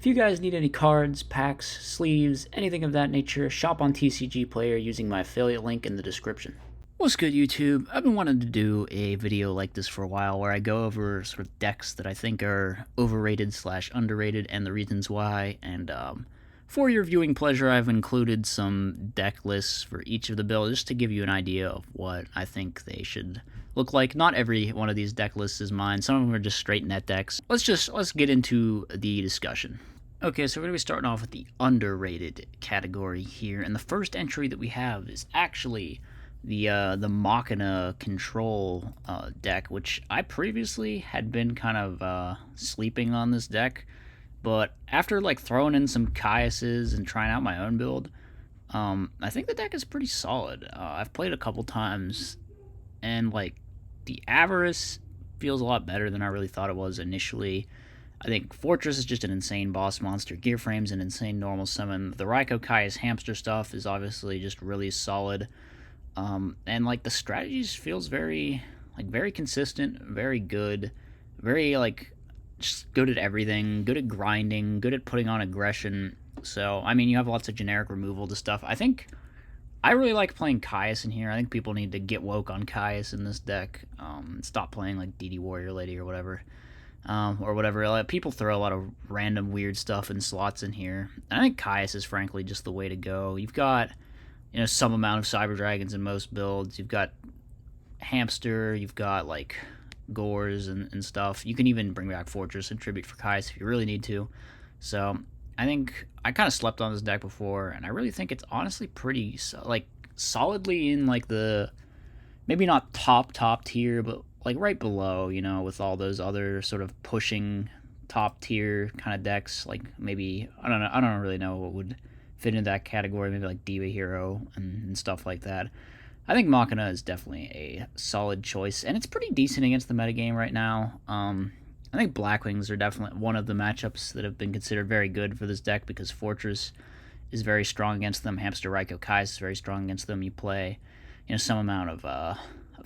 If you guys need any cards, packs, sleeves, anything of that nature, shop on TCG Player using my affiliate link in the description. What's good, YouTube? I've been wanting to do a video like this for a while where I go over sort of decks that I think are overrated slash underrated and the reasons why, and for your viewing pleasure, I've included some deck lists for each of the builds just to give you an idea of what I think they should look like. Not every one of these deck lists is mine. Some of them are just straight net decks. Let's get into the discussion. Okay, so we're going to be starting off with the underrated category here, and the first entry that we have is actually the Machina control deck, which I previously had been kind of sleeping on this deck, but after like throwing in some Caiuses and trying out my own build, I think the deck is pretty solid. I've played a couple times, and like the Avarice feels a lot better than I really thought it was initially. I think Fortress is just an insane boss monster. Gear Frame's an insane normal summon. The Raiko Kai's hamster stuff is obviously just really solid. And like the strategies feels very consistent, very good, very like just good at everything, good at grinding, good at putting on aggression. So I mean, you have lots of generic removal to stuff. I think I really like playing Caius in here. I think people need to get woke on Caius in this deck. Stop playing like DD Warrior Lady or whatever. Or whatever. Like, people throw a lot of random weird stuff in slots in here. And I think Caius is frankly just the way to go. You've got, some amount of Cyber Dragons in most builds. You've got Hamster, you've got like Gores and stuff. You can even bring back Fortress and Tribute for Caius if you really need to. So I think I kind of slept on this deck before, and I really think it's honestly pretty like solidly in like the maybe not top tier, but like right below, with all those other sort of pushing top tier kind of decks. Like maybe I don't really know what would fit into that category. Maybe like Diva Hero and stuff like that. I think Machina is definitely a solid choice, and it's pretty decent against the metagame right now. I think Blackwings are definitely one of the matchups that have been considered very good for this deck because Fortress is very strong against them. Hamster Raiko Kai is very strong against them. You play, some amount of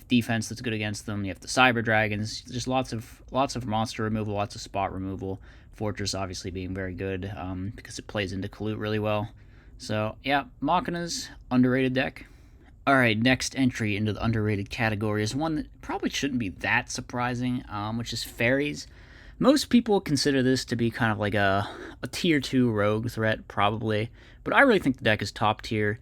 defense that's good against them. You have the Cyber Dragons, just lots of monster removal, lots of spot removal. Fortress obviously being very good because it plays into Kalut really well. So yeah, Machina's underrated deck. Alright, next entry into the underrated category is one that probably shouldn't be that surprising, which is Fairies. Most people consider this to be kind of like a tier 2 rogue threat, probably, but I really think the deck is top tier.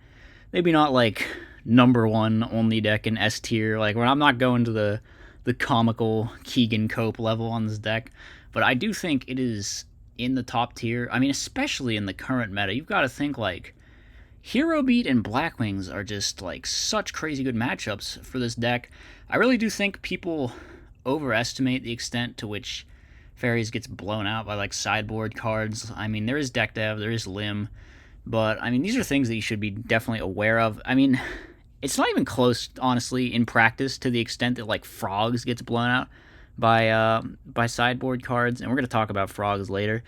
Maybe not like number one only deck in S tier, like I'm not going to the comical Keegan Cope level on this deck, but I do think it is in the top tier. I mean, especially in the current meta, you've got to think like Hero Beat and Blackwings are just like such crazy good matchups for this deck. I really do think people overestimate the extent to which Fairies gets blown out by like sideboard cards. I mean, there is deck dev, there is limb, but I mean, these are things that you should be definitely aware of. I mean, it's not even close, honestly, in practice to the extent that like Frogs gets blown out by sideboard cards, and we're gonna talk about Frogs later.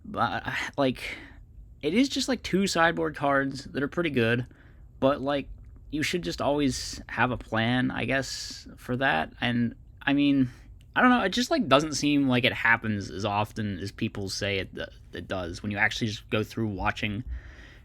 But like, it is just like two sideboard cards that are pretty good, but like you should just always have a plan, I guess, for that. And I mean, I don't know, it just like doesn't seem like it happens as often as people say it does when you actually just go through watching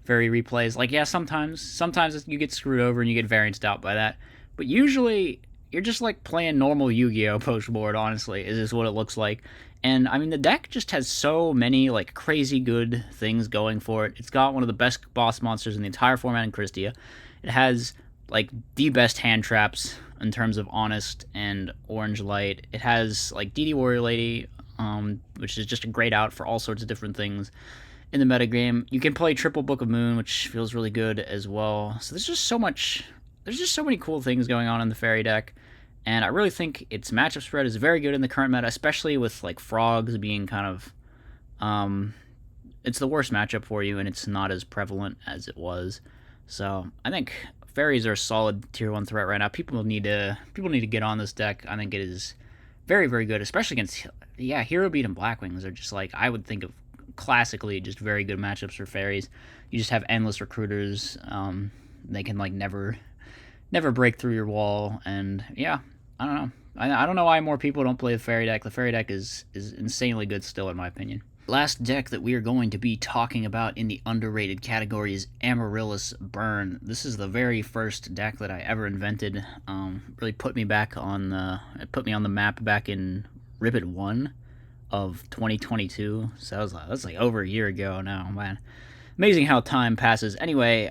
Fairy replays. Like, yeah, sometimes you get screwed over and you get varianced out by that, but usually you're just like playing normal Yu-Gi-Oh post board, honestly, is what it looks like. And I mean, the deck just has so many like crazy good things going for it. It's got one of the best boss monsters in the entire format in Christia. It has like the best hand traps in terms of Honest and Orange Light. It has like DD Warrior Lady, which is just a great out for all sorts of different things in the metagame. You can play Triple Book of Moon, which feels really good as well. So there's just so many cool things going on in the Fairy deck, and I really think its matchup spread is very good in the current meta, especially with like Frogs being kind of it's the worst matchup for you, and it's not as prevalent as it was. So I think Fairies are a solid tier 1 threat right now. People need to get on this deck. I think it is very, very good, especially against Hero Beat and Blackwings are just like, I would think of classically just very good matchups for Fairies. You just have endless recruiters. They can like never break through your wall, and yeah, I don't know. I don't know why more people don't play the Fairy deck. The Fairy deck is insanely good still, in my opinion. Last deck that we are going to be talking about in the underrated category is Amaryllis Burn. This is the very first deck that I ever invented. Really put me on the map back in Ribbit 1 of 2022. So that's like over a year ago now, man. Amazing how time passes. Anyway,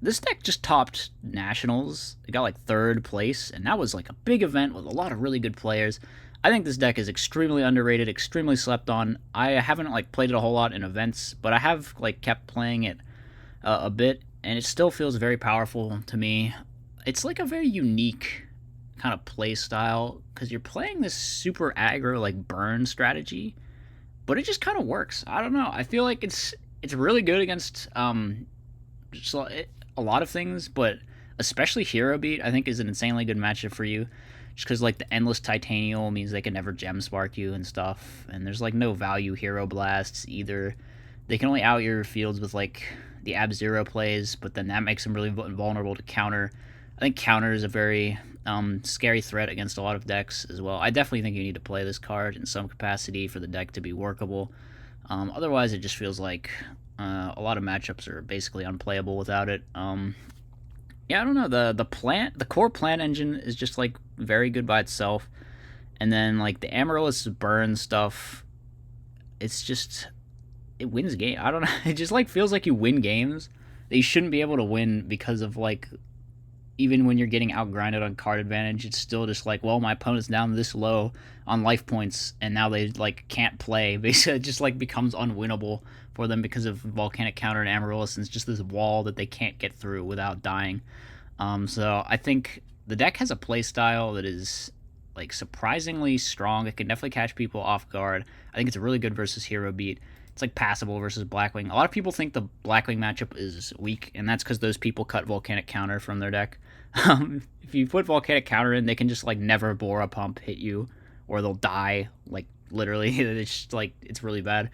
this deck just topped Nationals. It got like third place, and that was like a big event with a lot of really good players. I think this deck is extremely underrated, extremely slept on. I haven't like played it a whole lot in events, but I have like kept playing it a bit, and it still feels very powerful to me. It's like a very unique kind of play style because you're playing this super aggro like burn strategy, but it just kind of works. I don't know. I feel like it's really good against just a lot of things, but especially Hero Beat I think is an insanely good matchup for you. Just because, like, the Endless Titanial means they can never Gem Spark you and stuff. And there's, like, no value Hero Blasts either. They can only out your fields with, like, the Ab-Zero plays, but then that makes them really vulnerable to counter. I think counter is a very scary threat against a lot of decks as well. I definitely think you need to play this card in some capacity for the deck to be workable. Otherwise, it just feels like a lot of matchups are basically unplayable without it. Yeah, I don't know. The core plant engine is just like very good by itself, and then like the Amaryllis burn stuff, it wins game. I don't know. It just like feels like you win games that you shouldn't be able to win because of like even when you're getting outgrinded on card advantage, it's still just like, well, my opponent's down this low on life points, and now they like can't play. Basically, it just like becomes unwinnable for them because of Volcanic Counter and Amaryllis, and it's just this wall that they can't get through without dying. So I think the deck has a play style that is like surprisingly strong. It can definitely catch people off guard. I think it's really good versus Hero Beat. It's like passable versus Blackwing. A lot of people think the Blackwing matchup is weak, and that's because those people cut Volcanic Counter from their deck. If you put Volcanic Counter in, they can just like never Bora Pump hit you, or they'll die. Like literally, it's just, like it's really bad.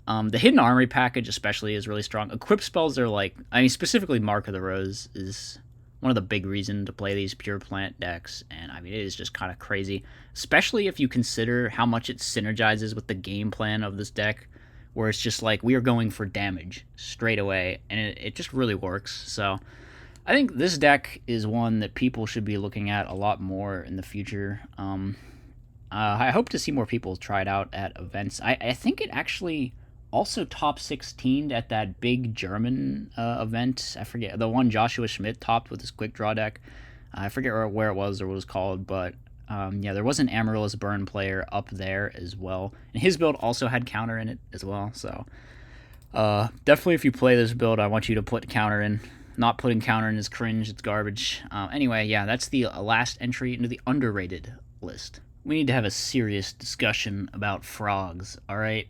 The Hidden Armory package especially is really strong. Equip spells are like, I mean, specifically Mark of the Rose is one of the big reasons to play these pure plant decks, and I mean, it is just kind of crazy, especially if you consider how much it synergizes with the game plan of this deck, where it's just like, we are going for damage straight away, and it just really works. So I think this deck is one that people should be looking at a lot more in the future. I hope to see more people try it out at events. I think it actually also top 16 at that big German event. I forget, the one Joshua Schmidt topped with his quick draw deck. I forget where it was or what it was called, but yeah, there was an Amaryllis Burn player up there as well. And his build also had counter in it as well, so definitely if you play this build, I want you to put counter in. Not putting counter in is cringe, it's garbage. Anyway, yeah, that's the last entry into the underrated list. We need to have a serious discussion about frogs, alright?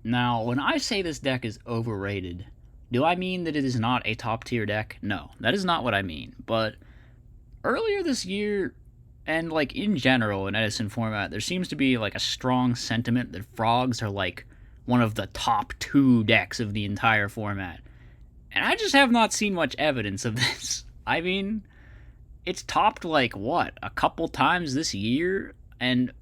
Now, when I say this deck is overrated, do I mean that it is not a top-tier deck? No, that is not what I mean. But earlier this year, and like in general in Edison format, there seems to be like a strong sentiment that frogs are like one of the top 2 decks of the entire format. And I just have not seen much evidence of this. I mean, it's topped like, what, a couple times this year? And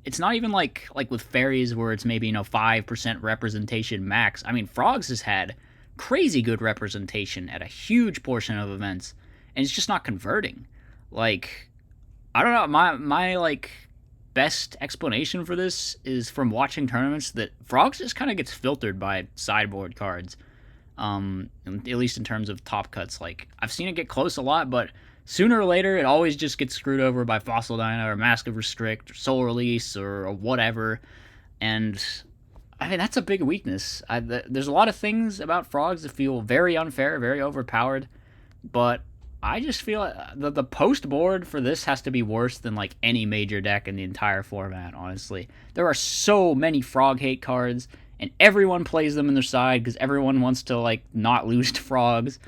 it's not even like with Fairies where it's maybe, 5% representation max. I mean, Frogs has had crazy good representation at a huge portion of events, and it's just not converting. Like, I don't know, my like best explanation for this is from watching tournaments that Frogs just kind of gets filtered by sideboard cards. At least in terms of top cuts. Like, I've seen it get close a lot, but sooner or later, it always just gets screwed over by Fossil Dyna or Mask of Restrict or Soul Release or whatever. And I mean, that's a big weakness. There's a lot of things about Frogs that feel very unfair, very overpowered, but I just feel the post board for this has to be worse than like any major deck in the entire format, honestly. There are so many Frog hate cards, and everyone plays them in their side because everyone wants to like not lose to Frogs.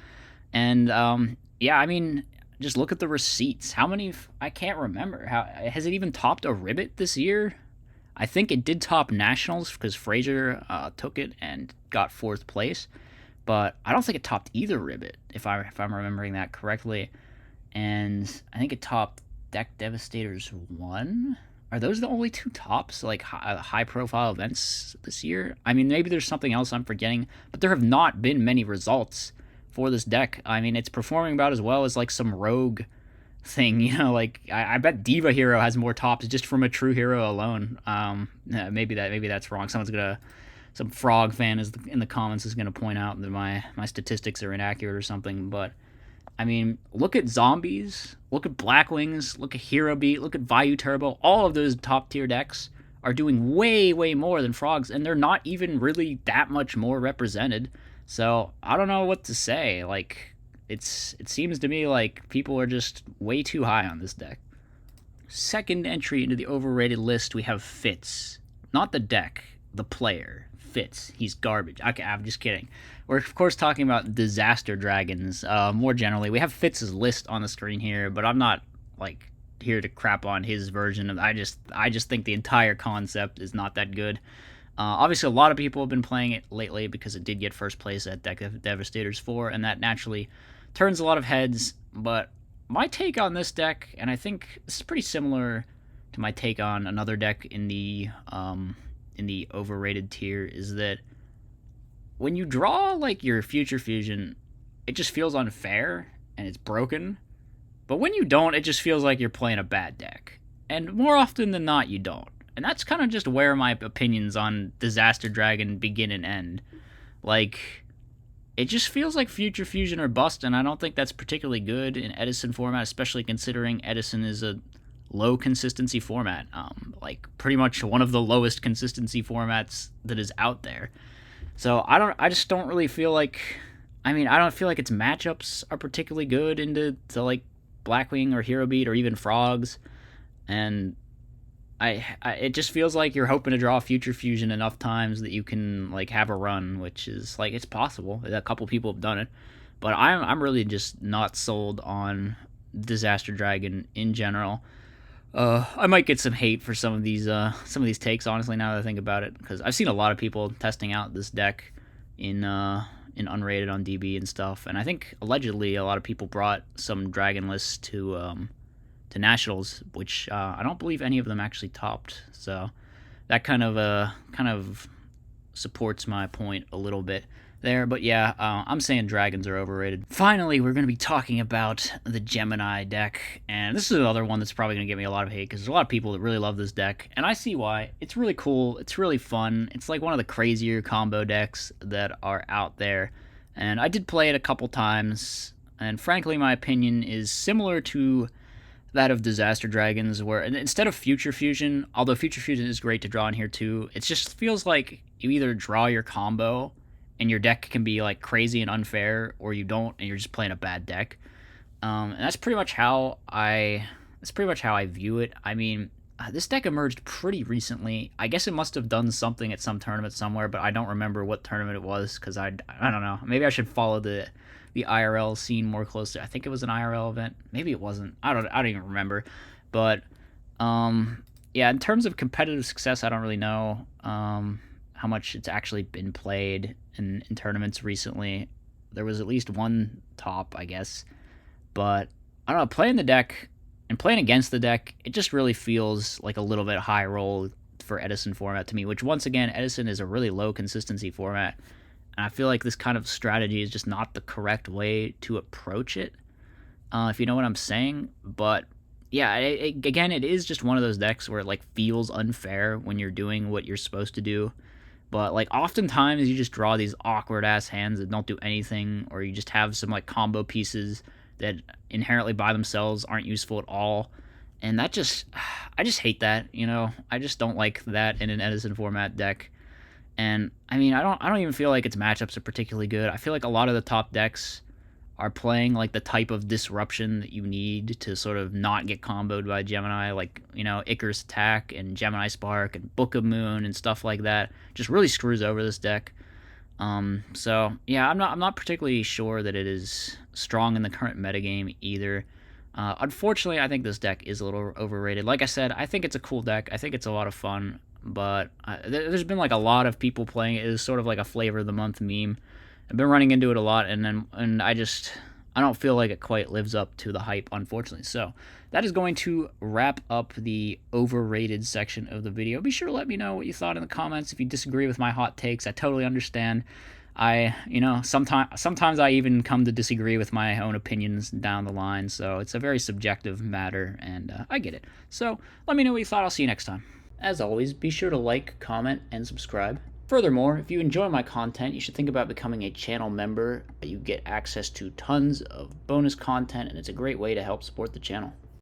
And yeah, I mean, just look at the receipts. How many? I can't remember. How has it even topped a Ribbit this year? I think it did top Nationals because Frazier took it and got 4th place, but I don't think it topped either Ribbit if I'm remembering that correctly. And I think it topped Deck Devastators 1. are those the only two tops, like high profile events this year? I mean, maybe there's something else I'm forgetting, but there have not been many results for this deck. I mean, it's performing about as well as like some rogue thing, like I bet Diva Hero has more tops just from a true hero alone. Yeah, maybe that's wrong. Some frog fan is in the comments is gonna point out that my statistics are inaccurate or something, but I mean, look at Zombies, look at Blackwings, look at Hero Beat, look at Vayu Turbo. All of those top tier decks are doing way, way more than Frogs, and they're not even really that much more represented. So I don't know what to say. Like, it seems to me like people are just way too high on this deck. Second entry into the overrated list, we have Fitz. Not the deck, the player. Fitz. He's garbage. Okay, I'm just kidding. We're, of course, talking about Disaster Dragons more generally. We have Fitz's list on the screen here, but I'm not, like, here to crap on his version. I just think the entire concept is not that good. Obviously, a lot of people have been playing it lately because it did get first place at Deck of Devastators 4, and that naturally turns a lot of heads. But my take on this deck, and I think this is pretty similar to my take on another deck in the overrated tier, is that when you draw like your Future Fusion, it just feels unfair and it's broken. But when you don't, it just feels like you're playing a bad deck. And more often than not, you don't. And that's kind of just where my opinions on Disaster Dragon begin and end. Like, it just feels like Future Fusion or bust, and I don't think that's particularly good in Edison format, especially considering Edison is a low consistency format. Like, pretty much one of the lowest consistency formats that is out there. So I just don't really feel like, I don't feel like its matchups are particularly good into like Blackwing or Hero Beat or even Frogs, and it just feels like you're hoping to draw Future Fusion enough times that you can like have a run, which is like, it's possible. A couple people have done it, but I'm really just not sold on Disaster Dragon in general. I might get some hate for some of these takes, honestly, now that I think about it, because I've seen a lot of people testing out this deck in unrated on DB and stuff, and I think allegedly a lot of people brought some Dragon lists to Nationals, which I don't believe any of them actually topped. So that kind of supports my point a little bit there. But yeah, I'm saying dragons are overrated. Finally, we're going to be talking about the Gemini deck, and this is another one that's probably going to get me a lot of hate because there's a lot of people that really love this deck, and I see why. It's really cool. It's really fun. It's like one of the crazier combo decks that are out there, and I did play it a couple times, and frankly, my opinion is similar to that of Disaster Dragons, where instead of Future Fusion, although Future Fusion is great to draw in here too, it just feels like you either draw your combo and your deck can be like crazy and unfair, or you don't and you're just playing a bad deck. And that's pretty much how I view it. I mean, this deck emerged pretty recently. I guess it must have done something at some tournament somewhere, but I don't remember what tournament it was because I don't know. Maybe I should follow the IRL scene more closely. I think it was an IRL event. Maybe it wasn't. I don't even remember. But yeah, in terms of competitive success, I don't really know how much it's actually been played in tournaments recently. There was at least one top, I guess. But I don't know, playing the deck and playing against the deck, it just really feels like a little bit high roll for Edison format to me, which once again, Edison is a really low consistency format. And I feel like this kind of strategy is just not the correct way to approach it, if you know what I'm saying. But yeah, again, it is just one of those decks where it like feels unfair when you're doing what you're supposed to do. But like oftentimes you just draw these awkward ass hands that don't do anything, or you just have some like combo pieces that inherently by themselves aren't useful at all. And that just, I just hate that, I just don't like that in an Edison format deck. And I mean, I don't even feel like its matchups are particularly good. I feel like a lot of the top decks are playing like the type of disruption that you need to sort of not get comboed by Gemini, like, Icarus Attack and Gemini Spark and Book of Moon and stuff like that. Just really screws over this deck. So yeah, I'm not particularly sure that it is strong in the current metagame either. Unfortunately, I think this deck is a little overrated. Like I said, I think it's a cool deck. I think it's a lot of fun, but there's been like a lot of people playing it. It's sort of like a flavor of the month meme. I've been running into it a lot, and I I don't feel like it quite lives up to the hype, unfortunately. So that is going to wrap up the overrated section of the video. Be sure to let me know what you thought in the comments. If you disagree with my hot takes, I totally understand. Sometimes I even come to disagree with my own opinions down the line, so it's a very subjective matter, and I get it. So let me know what you thought. I'll see you next time. As always, be sure to like, comment, and subscribe. Furthermore, if you enjoy my content, you should think about becoming a channel member. You get access to tons of bonus content, and it's a great way to help support the channel.